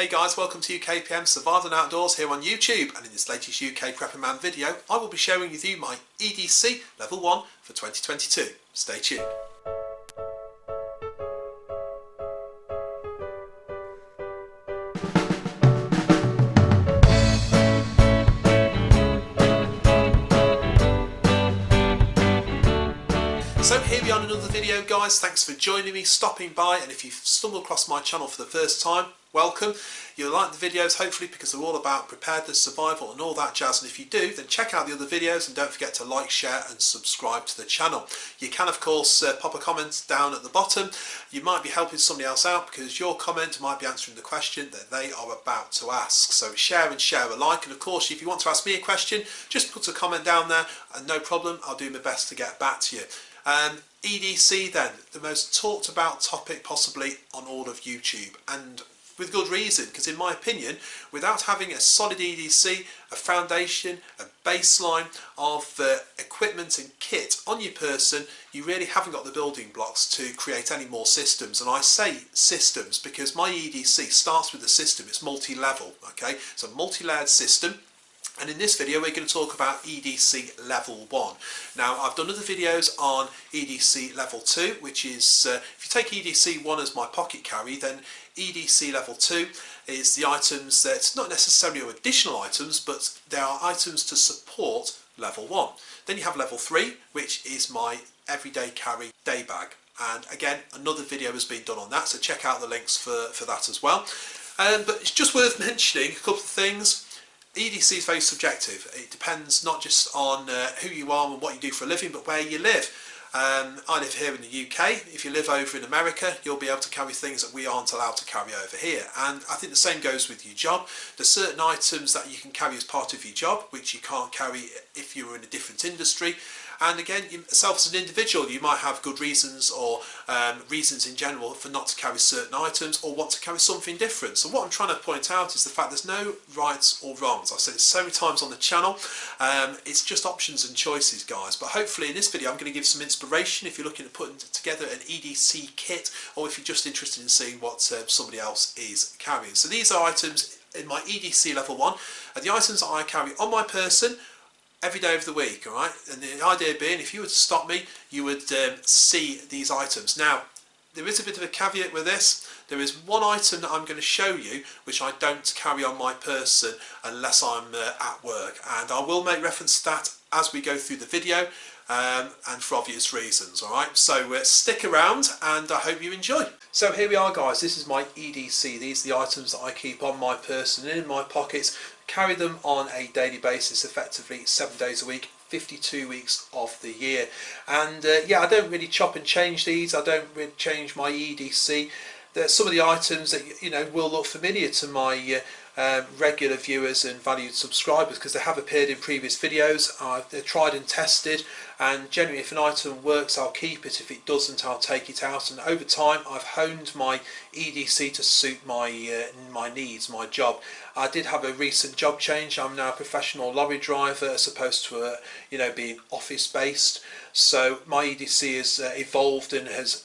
Hey guys, welcome to UKPM Survival and Outdoors here on YouTube, and in this latest UK Prepping Man video I will be sharing with you my EDC Level 1 for 2022. Stay tuned. So here we are in another video guys, thanks for joining me, stopping by, and if you've stumbled across my channel for the first time, welcome. You'll like the videos hopefully because they're all about preparedness, survival and all that jazz, and if you do then check out the other videos and don't forget to like, share and subscribe to the channel. You can of course pop a comment down at the bottom. You might be helping somebody else out because your comment might be answering the question that they are about to ask. So share and share alike, and of course if you want to ask me a question just put a comment down there and no problem, I'll do my best to get back to you. EDC then, the most talked about topic possibly on all of YouTube, and with good reason, because in my opinion without having a solid EDC, a foundation, a baseline of equipment and kit on your person, you really haven't got the building blocks to create any more systems. And I say systems because my EDC starts with a system, it's multi-level, okay, it's a multi-layered system. And in this video we're going to talk about EDC Level 1. Now I've done other videos on EDC Level 2, which is, if you take EDC 1 as my pocket carry, then EDC Level 2 is the items that, not necessarily additional items, but they are items to support Level 1. Then you have Level 3, which is my everyday carry day bag. And again, another video has been done on that, so check out the links for that as well. But it's just worth mentioning a couple of things. EDC is very subjective. It depends not just on who you are and what you do for a living, but where you live. I live here in the UK. If you live over in America, you'll be able to carry things that we aren't allowed to carry over here. And I think the same goes with your job. There's certain items that you can carry as part of your job, which you can't carry if you're in a different industry. And again, yourself as an individual, you might have good reasons or reasons in general for not to carry certain items or want to carry something different. So what I'm trying to point out is the fact there's no rights or wrongs. I've said it so many times on the channel. It's just options and choices, guys. But hopefully in this video I'm going to give some inspiration if you're looking at putting together an EDC kit, or if you're just interested in seeing what somebody else is carrying. So these are items in my EDC Level 1, are the items that I carry on my person every day of the week, alright? And the idea being, if you were to stop me, you would see these items. Now, there is a bit of a caveat with this. There is one item that I'm going to show you which I don't carry on my person unless I'm at work, and I will make reference to that as we go through the video, and for obvious reasons, alright? So stick around and I hope you enjoy. So here we are guys, this is my EDC. These are the items that I keep on my person and in my pockets. Carry them on a daily basis, effectively 7 days a week, 52 weeks of the year. And yeah, I don't really chop and change these. I don't really change my EDC. There's some of the items that will look familiar to my regular viewers and valued subscribers because they have appeared in previous videos. They're tried and tested, and generally if an item works I'll keep it, if it doesn't I'll take it out, and over time I've honed my EDC to suit my my needs, my job. I did have a recent job change. I'm now a professional lorry driver as opposed to being office based, so my EDC has evolved and has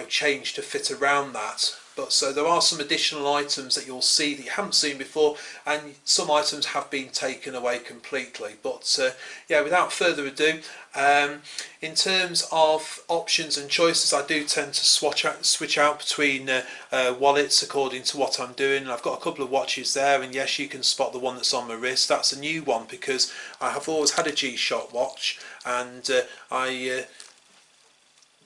changed to fit around that. But so there are some additional items that you'll see that you haven't seen before, and some items have been taken away completely. But yeah, without further ado, in terms of options and choices, I do tend to switch out between wallets according to what I'm doing. I've got a couple of watches there, and yes, you can spot the one that's on my wrist. That's a new one because I have always had a G-Shock watch, and I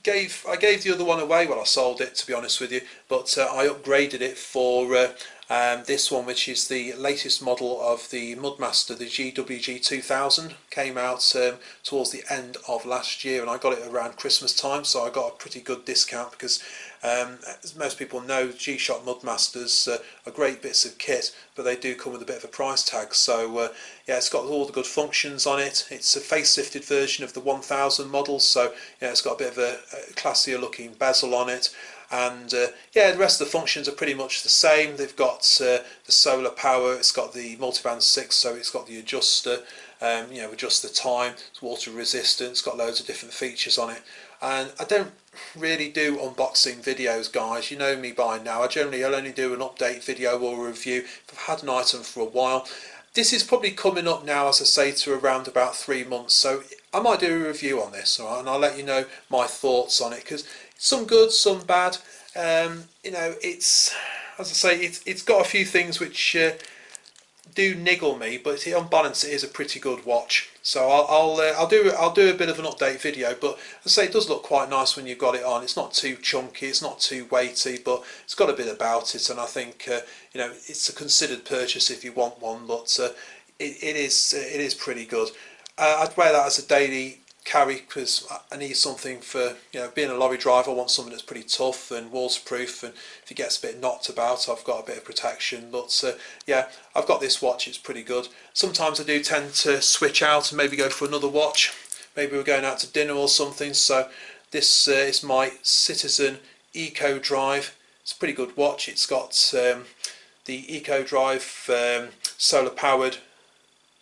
gave the other one away. Well, I sold it, to be honest with you, but I upgraded it for this one, which is the latest model of the Mudmaster, the GWG 2000. Came out towards the end of last year, and I got it around Christmas time, so I got a pretty good discount because as most people know, G-Shock Mudmasters are great bits of kit, but they do come with a bit of a price tag. So yeah, it's got all the good functions on it. It's a facelifted version of the 1000 model, so yeah, it's got a bit of a classier looking bezel on it. And yeah, the rest of the functions are pretty much the same. They've got the solar power, it's got the multiband 6, so it's got the adjuster, adjust the time, it's water resistant, it's got loads of different features on it. and I don't really do unboxing videos, guys. You know me by now. I'll only do an update video or a review if I've had an item for a while. This is probably coming up now, as I say, to around about 3 months, so I might do a review on this, alright, and I'll let you know my thoughts on it, because some good, some bad. You know, it's, as I say, it's got a few things which do niggle me, but on balance it is a pretty good watch. So I'll do a bit of an update video, but as I say, it does look quite nice when you've got it on. It's not too chunky, it's not too weighty, but it's got a bit about it, and I think you know, it's a considered purchase if you want one, but it is pretty good. I'd wear that as a daily carry because I need something for, you know, being a lorry driver. I want something that's pretty tough and waterproof, and if it gets a bit knocked about, I've got a bit of protection. But yeah, I've got this watch, it's pretty good. Sometimes I do tend to switch out and maybe go for another watch. Maybe we're going out to dinner or something, so this is my Citizen Eco Drive. It's a pretty good watch. It's got the Eco Drive solar powered.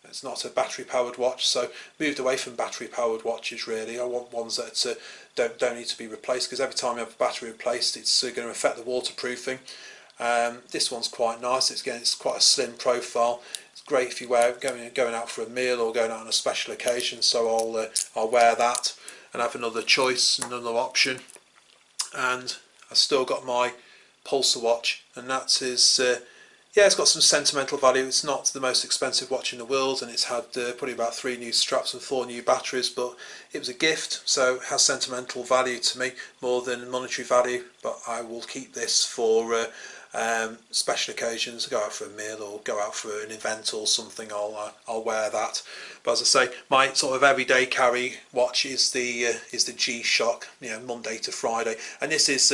It's not a battery powered watch, so moved away from battery powered watches really. I want ones that don't need to be replaced, because every time you have a battery replaced, it's going to affect the waterproofing. This one's quite nice. It's quite a slim profile. It's great if you wear going out for a meal or going out on a special occasion. So I'll wear that and have another choice, another option. And I've still got my Pulsar watch, and that is. Yeah, it's got some sentimental value. It's not the most expensive watch in the world, and it's had probably about 3 new straps and 4 new batteries, but it was a gift, so it has sentimental value to me more than monetary value. But I will keep this for special occasions. Go out for a meal or go out for an event or something, I'll wear that. But as I say, my sort of everyday carry watch is the G-Shock, you know, Monday to Friday, and this is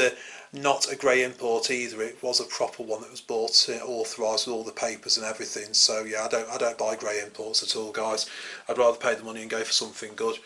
not a grey import either. It was a proper one that was bought, authorised with all the papers and everything. So yeah, I don't buy grey imports at all, guys. I'd rather pay the money and go for something good.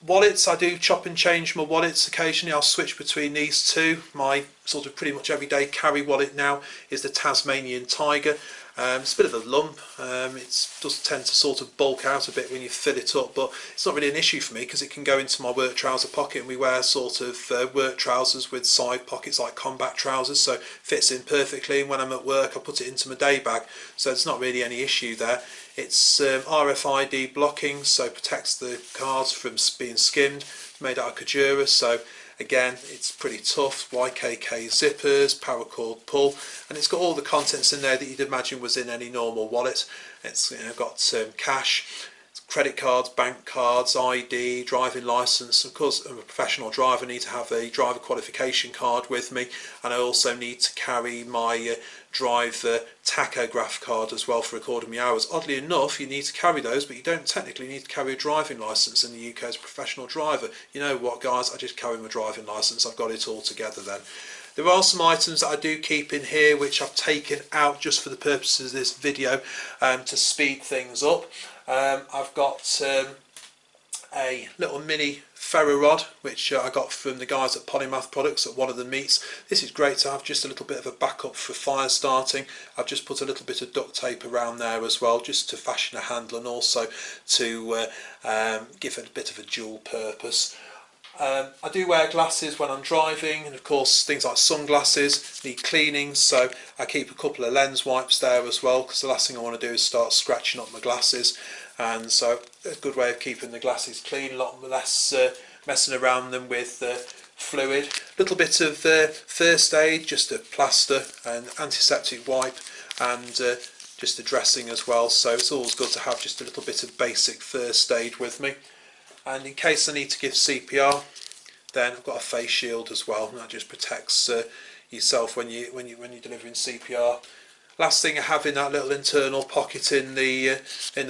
Wallets, I do chop and change my wallets occasionally. I'll switch between these two. My sort of pretty much everyday carry wallet now is the Tasmanian Tiger. It's a bit of a lump. It does tend to sort of bulk out a bit when you fill it up, but it's not really an issue for me because it can go into my work trouser pocket, and we wear sort of work trousers with side pockets like combat trousers, so it fits in perfectly. And when I'm at work, I put it into my day bag, so it's not really any issue there. It's RFID blocking, so it protects the cards from being skimmed. Made out of Kajura, so again, it's pretty tough. YKK zippers, paracord pull, and it's got all the contents in there that you'd imagine was in any normal wallet. It's, you know, got cash, credit cards, bank cards, ID, driving license. Of course, I'm a professional driver, I need to have a driver qualification card with me, and I also need to carry my driver tachograph card as well for recording my hours. Oddly enough, you need to carry those, but you don't technically need to carry a driving licence in the UK as a professional driver. You know what, guys, I just carry my driving licence. I've got it all together then. There are some items that I do keep in here which I've taken out just for the purposes of this video to speed things up. I've got a little mini ferro rod which I got from the guys at Polymath Products at one of the meets. This is great to have just a little bit of a backup for fire starting. I've just put a little bit of duct tape around there as well, just to fashion a handle and also to give it a bit of a dual purpose. I do wear glasses when I'm driving, and of course things like sunglasses need cleaning, so I keep a couple of lens wipes there as well, because the last thing I want to do is start scratching up my glasses. And so a good way of keeping the glasses clean, a lot less messing around them with fluid. A little bit of first aid, just a plaster, an antiseptic wipe, and just a dressing as well. So it's always good to have just a little bit of basic first aid with me. And in case I need to give CPR, then I've got a face shield as well, and that just protects yourself when you're delivering CPR. Last thing I have in that little internal pocket in the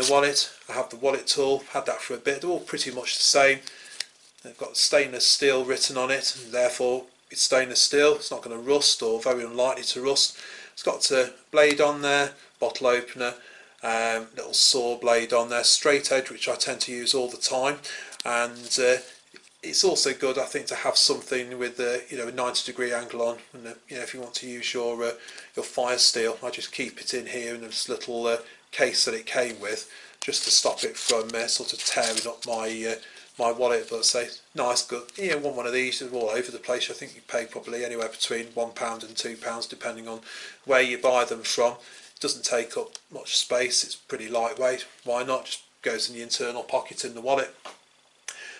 wallet, I have the wallet tool. Had that for a bit. They're all pretty much the same. They've got stainless steel written on it, and therefore it's stainless steel. It's not going to rust, or very unlikely to rust. It's got a blade on there, bottle opener, little saw blade on there, straight edge, which I tend to use all the time, and it's also good, I think, to have something with a 90-degree angle on. And if you want to use your fire steel, I just keep it in here in this little case that it came with, just to stop it from sort of tearing up my my wallet, but say nice, good. You want one of these, they're all over the place. I think you pay probably anywhere between £1 and £2 depending on where you buy them from. It doesn't take up much space, it's pretty lightweight. Why not? Just goes in the internal pocket in the wallet.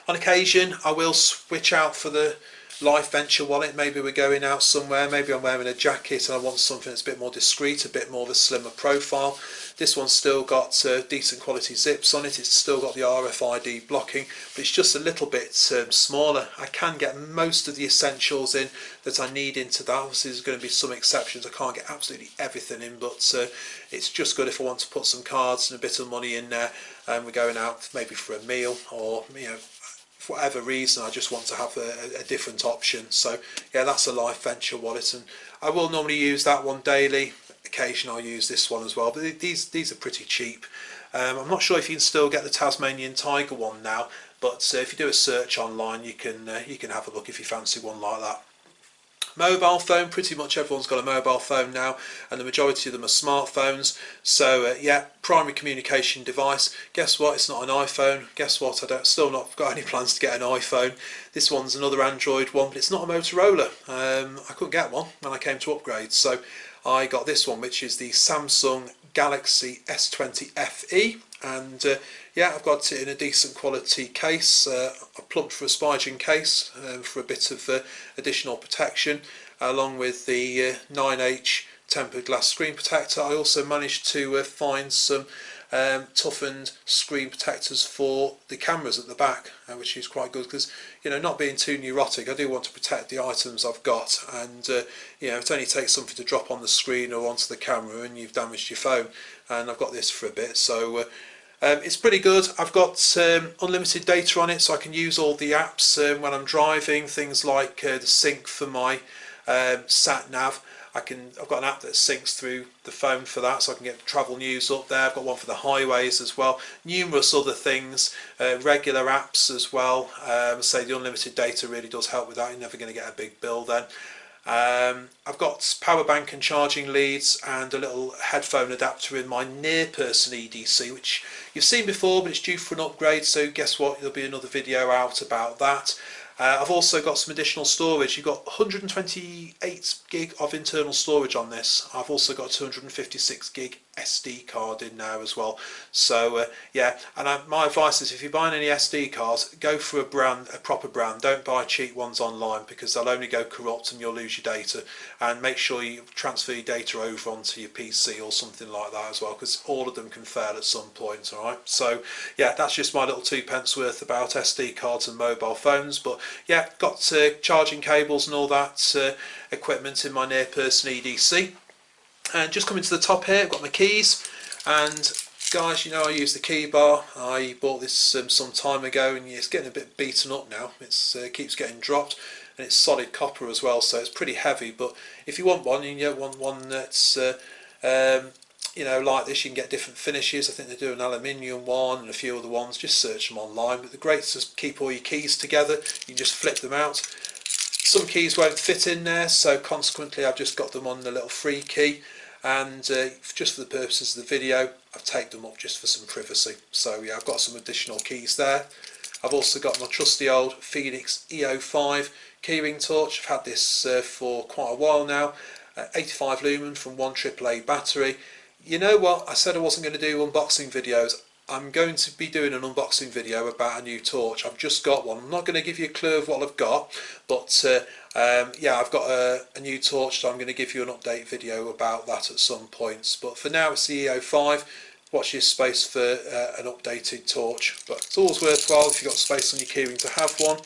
On occasion I will switch out for the Life Venture wallet. Maybe we're going out somewhere, maybe I'm wearing a jacket and I want something that's a bit more discreet, a bit more of a slimmer profile. This one's still got decent quality zips on it, it's still got the RFID blocking, but it's just a little bit smaller. I can get most of the essentials in that I need into that. Obviously there's going to be some exceptions, I can't get absolutely everything in, but it's just good if I want to put some cards and a bit of money in there and we're going out maybe for a meal, or for whatever reason I just want to have a different option. So yeah, that's a Life Venture wallet, and I will normally use that one daily. Occasionally I'll use this one as well, but these are pretty cheap. I'm not sure if you can still get the Tasmanian Tiger one now, but if you do a search online you can have a look if you fancy one like that. Mobile phone, pretty much everyone's got a mobile phone now, and the majority of them are smartphones. So yeah, primary communication device. Guess what? It's not an iPhone. Guess what? Still not got any plans to get an iPhone. This one's another Android one, but it's not a Motorola. I couldn't get one when I came to upgrade, so I got this one, which is the Samsung Galaxy S20 FE, and yeah, I've got it in a decent quality case. I plumped for a Spigen case for a bit of additional protection, along with the 9H tempered glass screen protector. I also managed to find some toughened screen protectors for the cameras at the back, which is quite good because, not being too neurotic, I do want to protect the items I've got, and it only takes something to drop on the screen or onto the camera and you've damaged your phone, and I've got this for a bit, so it's pretty good. I've got unlimited data on it, so I can use all the apps when I'm driving, things like the sync for my sat nav. I've got an app that syncs through the phone for that, so I can get travel news up there. I've got one for the highways as well, numerous other things, regular apps as well. So the unlimited data really does help with that. You're never going to get a big bill then. I've got power bank and charging leads and a little headphone adapter in my near person EDC, which you've seen before, but it's due for an upgrade, so guess what, there'll be another video out about that. I've also got some additional storage. You've got 128 gig of internal storage on this. I've also got 256 gig SD card in there as well. So yeah, and my advice is if you're buying any SD cards, go for a proper brand. Don't buy cheap ones online because they'll only go corrupt and you'll lose your data. And make sure you transfer your data over onto your PC or something like that as well, because all of them can fail at some point. All right. So yeah, that's just my little 2p worth about SD cards and mobile phones. But yeah, got charging cables and all that equipment in my near person EDC. And just coming to the top here, I've got my keys, and guys, I use the key bar. I bought this some time ago, and it's getting a bit beaten up now. It keeps getting dropped, and it's solid copper as well, so it's pretty heavy. But if you want one, and you don't want one that's like this, you can get different finishes. I think they do an aluminium one and a few other ones. Just search them online. But the great is to keep all your keys together. You can just flip them out. Some keys won't fit in there, so consequently I've just got them on the little free key, and just for the purposes of the video I've taped them up just for some privacy. So yeah, I've got some additional keys there. I've also got my trusty old Phoenix EO5 keyring torch. I've had this for quite a while now. 85 lumen from 1 AAA battery. You know what, I said I wasn't going to do unboxing videos. I'm going to be doing an unboxing video about a new torch. I've just got one. I'm not going to give you a clue of what I've got, but yeah, I've got a new torch, so I'm going to give you an update video about that at some points. But for now it's the EO5. Watch your space for an updated torch, but it's always worthwhile if you've got space on your keyring to have one.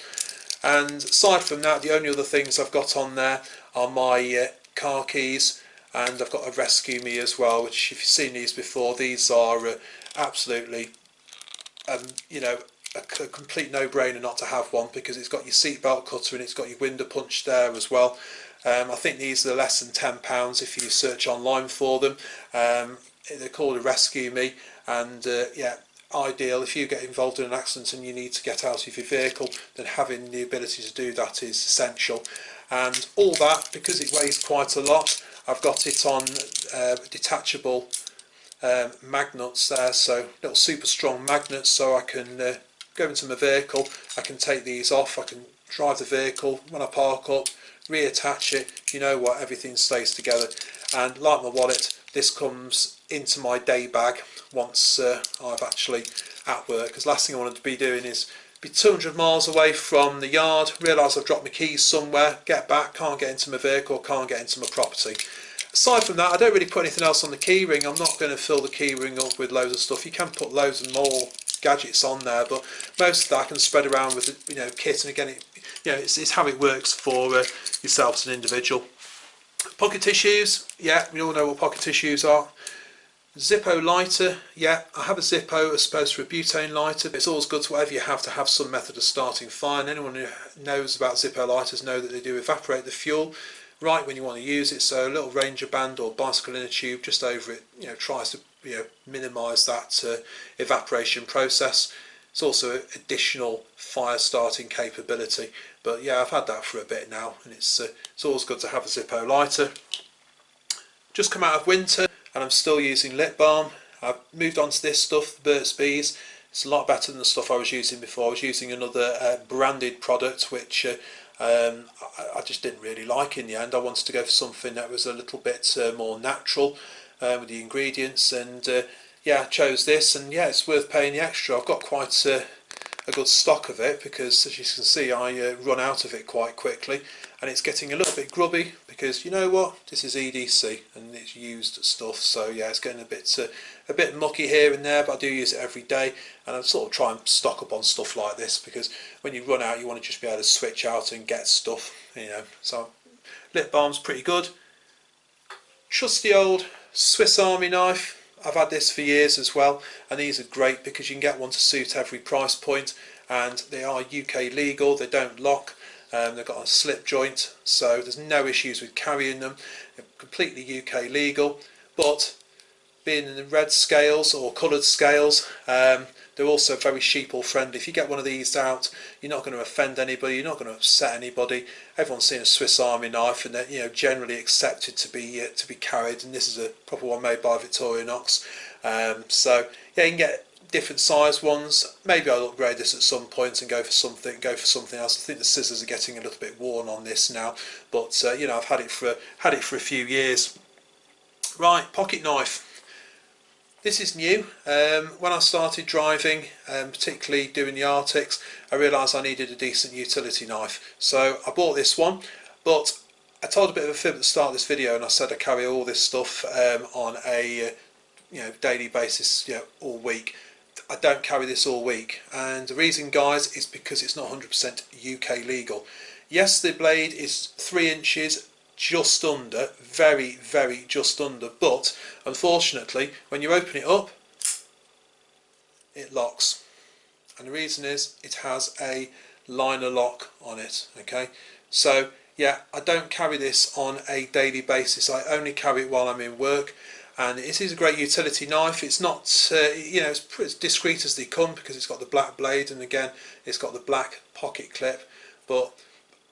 And aside from that, the only other things I've got on there are my car keys, and I've got a Rescue Me as well, which if you've seen these before, these are absolutely a complete no-brainer not to have one, because it's got your seatbelt cutter and it's got your window punch there as well. I think these are less than £10 if you search online for them. They're called a Rescue Me, and yeah, ideal if you get involved in an accident and you need to get out of your vehicle, then having the ability to do that is essential. And all that, because it weighs quite a lot, I've got it on detachable magnets there, so little super strong magnets, so I can go into my vehicle, I can take these off, I can drive the vehicle, when I park up, reattach it, you know what, everything stays together. And like my wallet, this comes into my day bag once I've actually at work, because last thing I want to be doing is be 200 miles away from the yard, realise I've dropped my keys somewhere, get back, can't get into my vehicle, can't get into my property. Aside from that, I don't really put anything else on the key ring. I'm not going to fill the key ring up with loads of stuff. You can put loads and more gadgets on there, but most of that I can spread around with, you know, kit. And again, it's how it works for yourself as an individual. Pocket tissues, yeah, we all know what pocket tissues are. Zippo lighter, yeah, I have a Zippo as opposed to a butane lighter. It's always good to, whatever you have, to have some method of starting fire. And anyone who knows about Zippo lighters know that they do evaporate the fuel right when you want to use it. So a little Ranger band or bicycle inner tube just over it, you know, tries to, you know, minimise that evaporation process. It's also additional fire starting capability. But yeah, I've had that for a bit now, and it's always good to have a Zippo lighter. Just come out of winter, and I'm still using lip balm. I've moved on to this stuff, Burt's Bees. It's a lot better than the stuff I was using before. I was using another branded product which I just didn't really like in the end. I wanted to go for something that was a little bit more natural with the ingredients, and yeah, I chose this, and yeah, it's worth paying the extra. I've got quite a good stock of it because, as you can see, I run out of it quite quickly, and it's getting a little bit grubby because, you know what, this is EDC and it's used stuff, so yeah, it's getting a bit mucky here and there, but I do use it every day, and I sort of try and stock up on stuff like this because when you run out you want to just be able to switch out and get stuff, you know. So lip balm's pretty good. Trusty old Swiss Army knife. I've had this for years as well, and these are great because you can get one to suit every price point, and they are UK legal, they don't lock, they've got a slip joint, so there's no issues with carrying them. They're completely UK legal, but being in the red scales or coloured scales, they're also very sheeple friendly. If you get one of these out, you're not going to offend anybody, you're not going to upset anybody. Everyone's seen a Swiss Army knife, and they're, you know, generally accepted to be carried. And this is a proper one made by Victorinox. So yeah, you can get different size ones. Maybe I'll upgrade this at some point and go for something else. I think the scissors are getting a little bit worn on this now, but you know, I've had it for a few years. Right, pocket knife. This is new. When I started driving, particularly doing the Arctics, I realised I needed a decent utility knife. So I bought this one, but I told a bit of a fib at the start of this video, and I said I carry all this stuff on a daily basis, all week. I don't carry this all week, and the reason, guys, is because it's not 100% UK legal. Yes, the blade is 3 inches, just under, very just under, but unfortunately when you open it up it locks, and the reason is it has a liner lock on it. Okay, so yeah, I don't carry this on a daily basis, I only carry it while I'm in work, and it is a great utility knife. It's not it's as discreet as they come because it's got the black blade, and again it's got the black pocket clip, but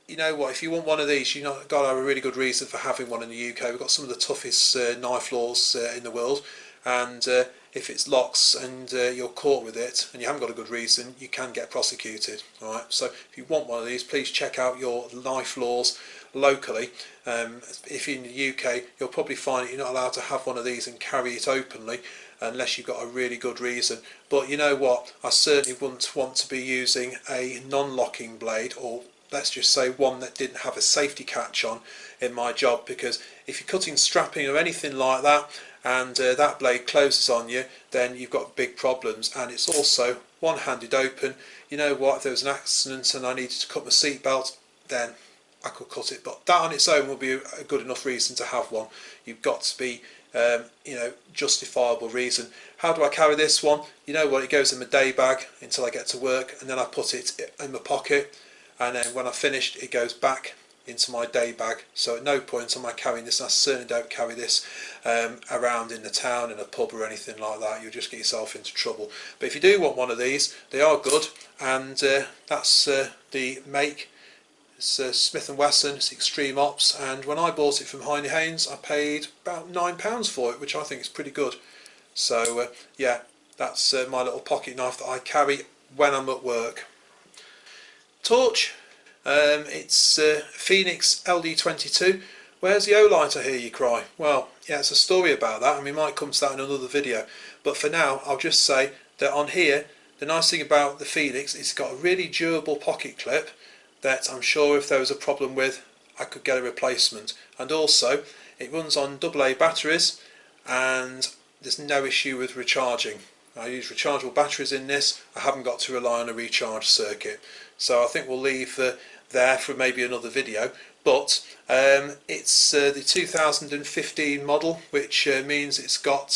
you know what, if you want one of these, you've got to have a really good reason for having one in the UK. We've got some of the toughest knife laws in the world, and if it locks and you're caught with it and you haven't got a good reason, you can get prosecuted. Alright, so if you want one of these, please check out your knife laws locally. If you're in the UK, you'll probably find that you're not allowed to have one of these and carry it openly unless you've got a really good reason. But you know what, I certainly wouldn't want to be using a non-locking blade, or let's just say one that didn't have a safety catch on in my job, because if you're cutting strapping or anything like that and that blade closes on you, then you've got big problems. And it's also one-handed open. You know what, if there was an accident and I needed to cut my seat belt, then I could cut it, but that on its own will be a good enough reason to have one. You've got to be justifiable reason. How do I carry this one? You know what, it goes in my day bag until I get to work, and then I put it in my pocket, and then when I've finished it goes back into my day bag. So at no point am I carrying this, and I certainly don't carry this around in the town, in a pub or anything like that. You'll just get yourself into trouble. But if you do want one of these, they are good, and that's the make. It's Smith & Wesson, it's Extreme Ops, and when I bought it from Heine Haynes I paid about £9 for it, which I think is pretty good. So yeah, that's my little pocket knife that I carry when I'm at work. Torch, it's Phoenix LD22. Where's the O-light, I hear you cry? Well, yeah, it's a story about that, and we might come to that in another video. But for now, I'll just say that on here, the nice thing about the Phoenix, it's got a really durable pocket clip that I'm sure if there was a problem with, I could get a replacement. And also, it runs on AA batteries, and there's no issue with recharging. I use rechargeable batteries in this. I haven't got to rely on a recharge circuit. So I think we'll leave there for maybe another video. But it's the 2015 model, which means it's got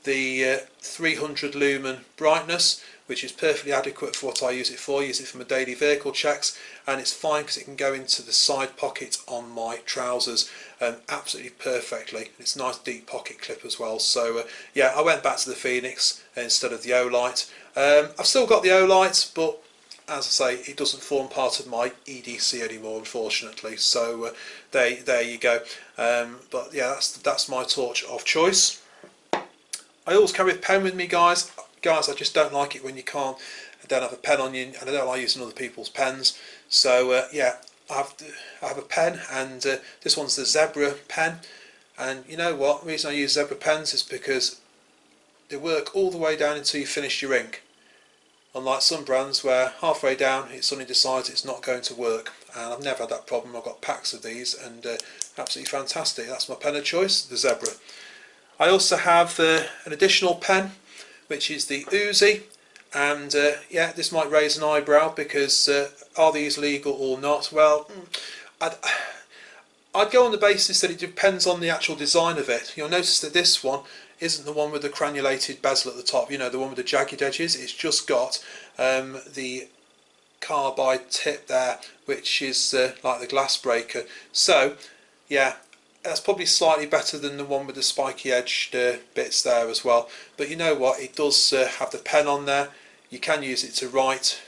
the 300 lumen brightness, which is perfectly adequate for what I use it for. I use it for my daily vehicle checks, and it's fine because it can go into the side pocket on my trousers absolutely perfectly. It's a nice deep pocket clip as well. So yeah, I went back to the Phoenix instead of the O-light. I've still got the O-light, but as I say, it doesn't form part of my EDC anymore, unfortunately. So there you go. But yeah, that's my torch of choice. I always carry a pen with me, guys. I just don't like it when you don't have a pen on you, and I don't like using other people's pens. So yeah, I have a pen, and this one's the Zebra pen. And you know what? The reason I use Zebra pens is because they work all the way down until you finish your ink. Unlike some brands where halfway down it suddenly decides it's not going to work, and I've never had that problem. I've got packs of these, and absolutely fantastic. That's my pen of choice, the Zebra. I also have an additional pen, which is the Uzi, and yeah, this might raise an eyebrow because are these legal or not? Well, I'd go on the basis that it depends on the actual design of it. You'll notice that this one isn't the one with the cranulated bezel at the top, you know, the one with the jagged edges. It's just got the carbide tip there, which is like the glass breaker. So yeah, that's probably slightly better than the one with the spiky edged bits there as well. But you know what, it does have the pen on there. You can use it to write.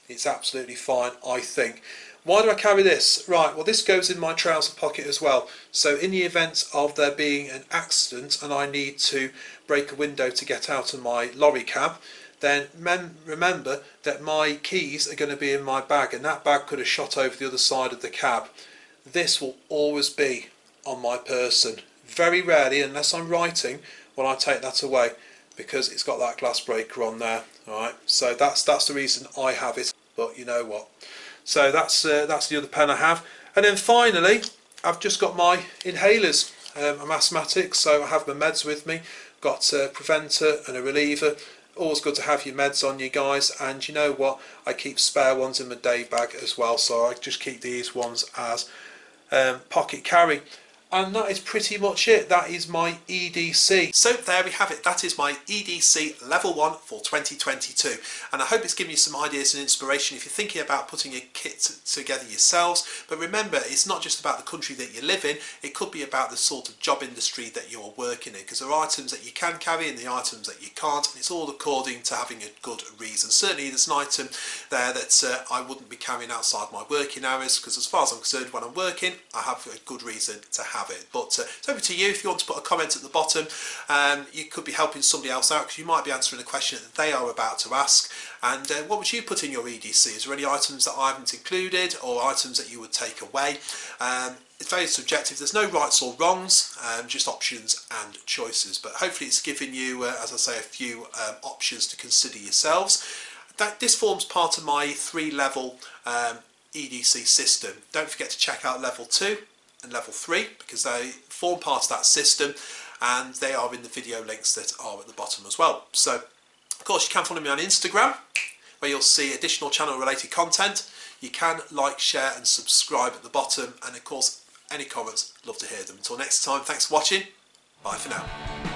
It's absolutely fine, I think. Why do I carry this? Right, well, this goes in my trouser pocket as well. So in the event of there being an accident and I need to break a window to get out of my lorry cab, then remember that my keys are going to be in my bag, and that bag could have shot over the other side of the cab. This will always be on my person. Very rarely, unless I'm writing, will I take that away, because it's got that glass breaker on there. Alright, so that's the reason I have it. But you know what? So that's the other pen I have. And then finally, I've just got my inhalers. I'm asthmatic, so I have my meds with me. Got a preventer and a reliever. Always good to have your meds on you guys. And you know what? I keep spare ones in my day bag as well. So I just keep these ones as pocket carry. And that is pretty much it. That is my EDC. So there we have it. That is my EDC Level 1 for 2022. And I hope it's given you some ideas and inspiration if you're thinking about putting a kit together yourselves. But remember, it's not just about the country that you live in. It could be about the sort of job industry that you're working in, because there are items that you can carry and the items that you can't. And it's all according to having a good reason. Certainly there's an item there that I wouldn't be carrying outside my working hours, because as far as I'm concerned, when I'm working, I have a good reason to have it. But it's over to you. If you want to put a comment at the bottom, you could be helping somebody else out, because you might be answering a question that they are about to ask. And what would you put in your EDC? Is there any items that I haven't included, or items that you would take away? It's very subjective. There's no rights or wrongs, just options and choices. But hopefully it's given you, as I say, a few options to consider yourselves. This forms part of my 3-level EDC system. Don't forget to check out Level 2 and Level 3, because they form part of that system, and they are in the video links that are at the bottom as well. So of course you can follow me on Instagram, where you'll see additional channel related content. You can like, share and subscribe at the bottom, and of course any comments, love to hear them. Until next time, thanks for watching. Bye for now.